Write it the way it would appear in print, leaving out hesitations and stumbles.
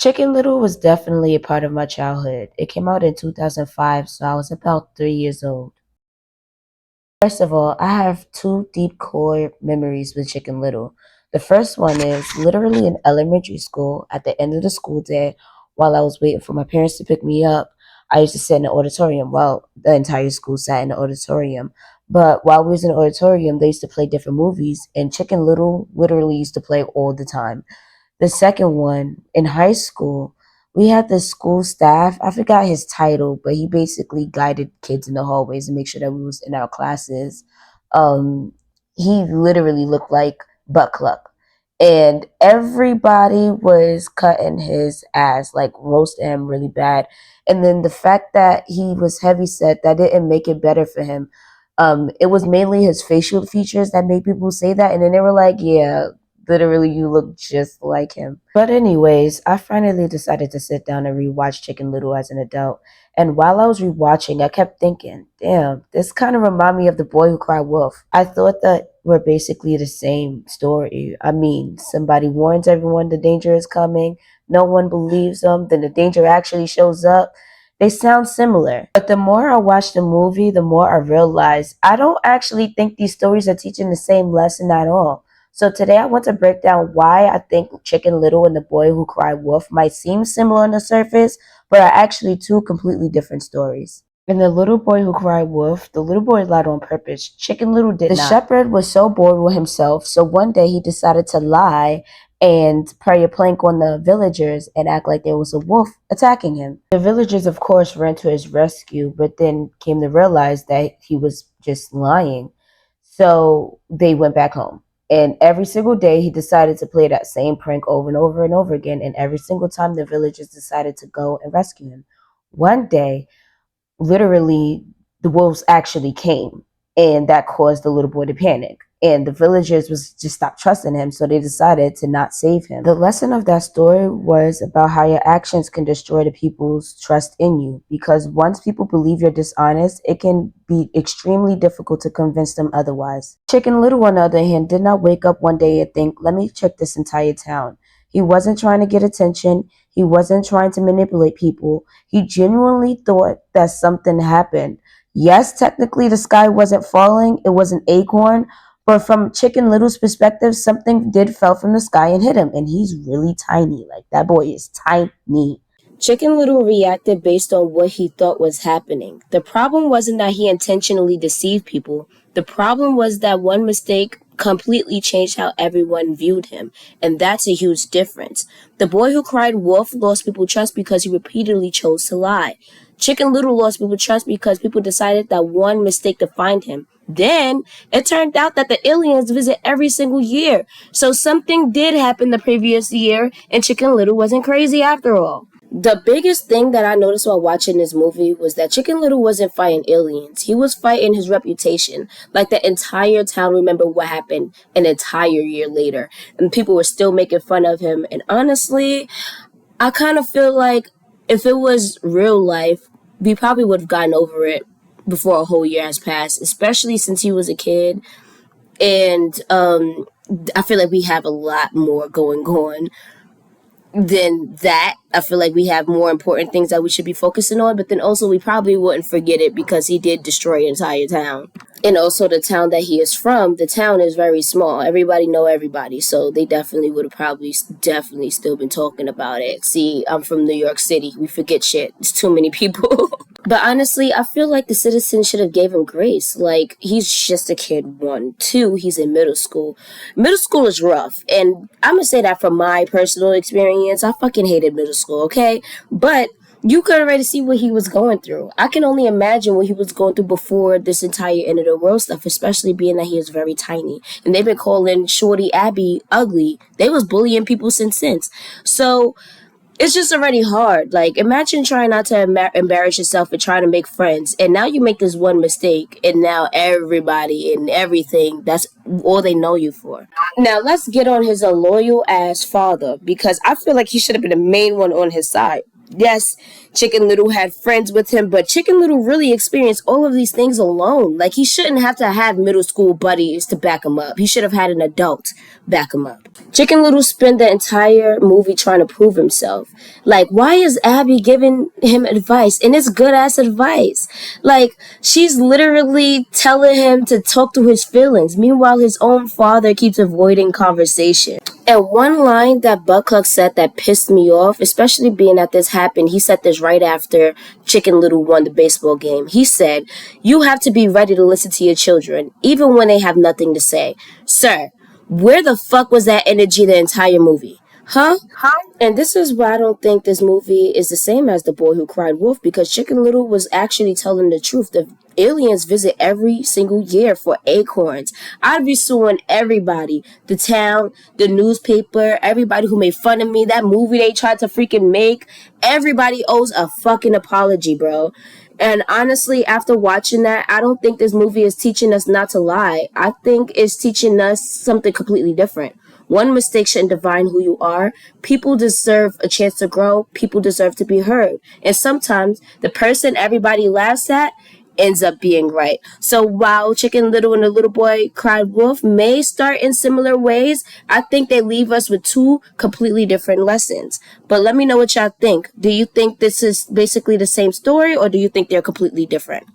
Chicken Little was definitely a part of my childhood. It came out in 2005, so I was about 3 years old. First of all, I have two deep core memories with Chicken Little. The first one is literally in elementary school at the end of the school day while I was waiting for my parents to pick me up. I used to sit in the auditorium. Well, the entire school sat in the auditorium. But while we was in the auditorium, they used to play different movies, and Chicken Little literally used to play all the time. The second one, in high school, we had this school staff. I forgot his title, but he basically guided kids in the hallways and make sure that we was in our classes. Um, he literally looked like Butt Cluck. And everybody was cutting his ass, like roasting him really bad. And then the fact that he was heavy set, that didn't make it better for him. It was mainly his facial features that made people say that. And then they were like, yeah, literally, you look just like him. But anyways, I finally decided to sit down and rewatch Chicken Little as an adult. And while I was rewatching, I kept thinking, damn, this kind of remind me of The Boy Who Cried Wolf. I thought that we're basically the same story. I mean, somebody warns everyone the danger is coming, no one believes them, then the danger actually shows up. They sound similar. But the more I watch the movie, the more I realize I don't actually think these stories are teaching the same lesson at all. So today I want to break down why I think Chicken Little and The Boy Who Cried Wolf might seem similar on the surface, but are actually two completely different stories. In The Little Boy Who Cried Wolf, the little boy lied on purpose. Chicken Little did not. The shepherd was so bored with himself, so one day he decided to lie and prey a plank on the villagers and act like there was a wolf attacking him. The villagers, of course, ran to his rescue, but then came to realize that he was just lying. So they went back home. And every single day, he decided to play that same prank over and over and over again. And every single time, the villagers decided to go and rescue him. One day, literally, the wolves actually came, and that caused the little boy to panic. And the villagers was just stopped trusting him, so they decided to not save him. The lesson of that story was about how your actions can destroy the people's trust in you, because once people believe you're dishonest, it can be extremely difficult to convince them otherwise. Chicken Little, on the other hand, did not wake up one day and think, let me check this entire town. He wasn't trying to get attention. He wasn't trying to manipulate people. He genuinely thought that something happened. Yes, technically the sky wasn't falling, it was an acorn, but from Chicken Little's perspective, something did fell from the sky and hit him, and he's really tiny. Like, that boy is tiny. Chicken Little reacted based on what he thought was happening. The problem wasn't that he intentionally deceived people. The problem was that one mistake completely changed how everyone viewed him, and that's a huge difference. The Boy Who Cried Wolf lost people trust because he repeatedly chose to lie. Chicken Little lost people trust because people decided that one mistake defined him. Then it turned out that the aliens visit every single year. So something did happen the previous year, and Chicken Little wasn't crazy after all. The biggest thing that I noticed while watching this movie was that Chicken Little wasn't fighting aliens. He was fighting his reputation. Like, the entire town remembered what happened an entire year later. And people were still making fun of him. And honestly, I kind of feel like if it was real life, we probably would have gotten over it before a whole year has passed, especially since he was a kid. And I feel like we have a lot more going on than that. I feel like we have more important things that we should be focusing on, but then also we probably wouldn't forget it because he did destroy an entire town. And also the town that he is from, the town is very small. Everybody know everybody, so they definitely would have probably definitely still been talking about it. See, I'm from New York City. We forget shit. It's too many people. But honestly, I feel like the citizens should have gave him grace. Like, he's just a kid, one. Two, he's in middle school. Middle school is rough. And I'm going to say that from my personal experience. I fucking hated middle school, okay? But you could already see what he was going through. I can only imagine what he was going through before this entire end of the world stuff, especially being that he is very tiny. And they've been calling Shorty Abby ugly. They was bullying people since. So it's just already hard. Like, imagine trying not to embarrass yourself and trying to make friends, and now you make this one mistake, and now everybody and everything, that's all they know you for. Now, let's get on his loyal ass father, because I feel like he should have been the main one on his side. Yes, Chicken Little had friends with him, but Chicken Little really experienced all of these things alone. Like, he shouldn't have to have middle school buddies to back him up. He should have had an adult back him up. Chicken Little spent the entire movie trying to prove himself. Like, why is Abby giving him advice? And it's good ass advice. Like, she's literally telling him to talk to his feelings. Meanwhile, his own father keeps avoiding conversation. And one line that Buckluck said that pissed me off, especially being that this happened, he said this right after Chicken Little won the baseball game. He said, "You have to be ready to listen to your children, even when they have nothing to say." Sir, where the fuck was that energy the entire movie? Huh? And this is why I don't think this movie is the same as The Boy Who Cried Wolf, because Chicken Little was actually telling the truth. The aliens visit every single year for acorns. I'd be suing everybody. The town, the newspaper, everybody who made fun of me, that movie they tried to freaking make. Everybody owes a fucking apology, bro. And honestly, after watching that, I don't think this movie is teaching us not to lie. I think it's teaching us something completely different. One mistake shouldn't define who you are. People deserve a chance to grow. People deserve to be heard. And sometimes the person everybody laughs at ends up being right. So while Chicken Little and the Little Boy Cried Wolf may start in similar ways, I think they leave us with two completely different lessons. But let me know what y'all think. Do you think this is basically the same story, or do you think they're completely different?